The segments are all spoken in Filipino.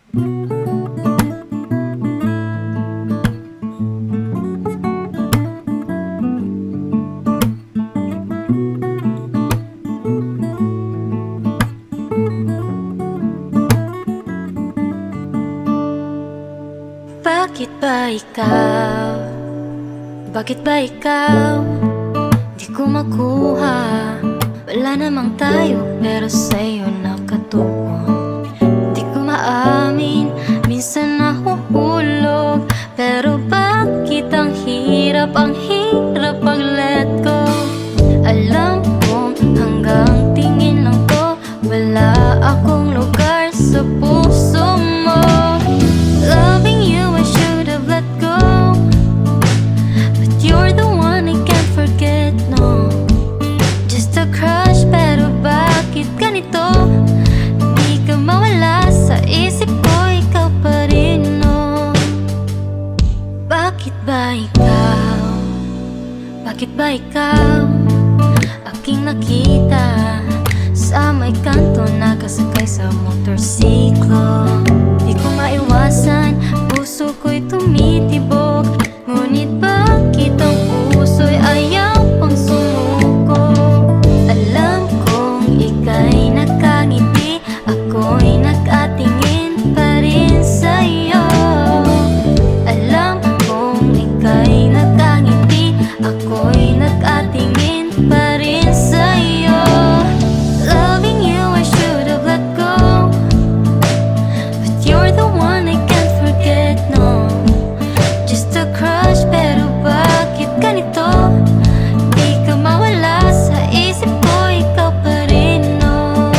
Bakit ba ikaw? Bakit ba ikaw? Di ko makuha. Wala namang tayo pero sa'yo nakatuon. Di ko maamin, minsan nahuhulog. Pero bakit ang hirap mag-let go? Alam kong hanggang tingin lang to, wala akong lugar sa puso mo. Loving you, I should have let go, but you're the one I can't forget, no. Just a crush, pero bakit ganito? Di ka mawala sa isip ko, ikaw pa rin, no. Bakit ba ikaw? Bakit ba ikaw? Aking nakita sa may kanto, nakasakay sa motorsiklo. Di ko maiwasan, puso ko'y tumitibok. Ngunit bakit ang puso'y ayaw pang sumuko? Alam kong ika'y nakangiti, ako'y nakatingin pa rin sa'yo. Alam kong ika'y nakangiti, ako'y nakatingin pa rin sa'yo. Loving you, I should have let go, but you're the one I can't forget, no. Just a crush, pero bakit ganito? Di ka mawala sa isip ko, ikaw pa rin, no.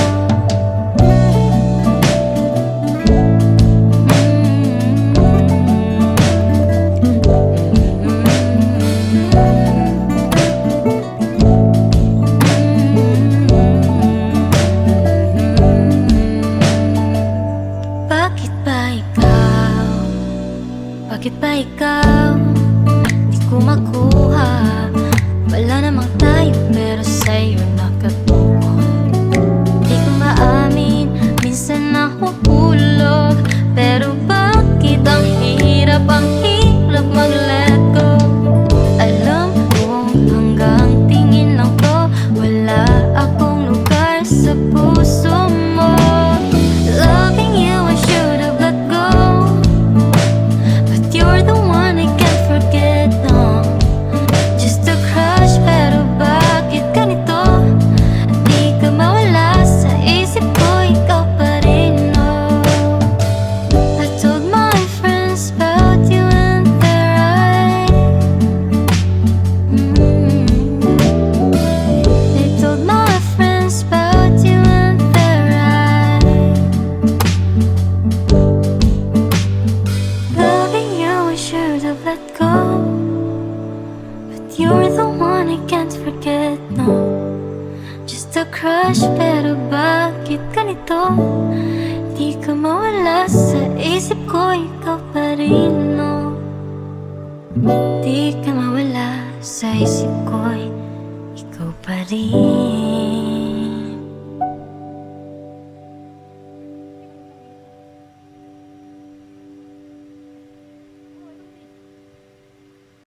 Bakit ba ikaw? Bakit ba ikaw? Di ko makuha. Wala namang tayo pero sa'yo nakatuon. Di ko maamin, minsan nahuhulog. Pero bakit ang hirap mag-let go? Alam kong hanggang tingin lang to, wala akong lugar sa puso mo. Loving you, I should have let go, but you're the one I can't forget, no. Just a crush, pero bakit ganito? Di ka mawala sa isip ko, ikaw pa rin, no. I told my friends about you and they're right. They told my friends about you and they're right. Loving you, I should have let go, but you're the one I can't forget, no. Just a crush, pero bakit ganito? Di ka mawala sa isip ko, ikaw pa rin, no. Di ka mawala sa isip ko, ikaw pa rin.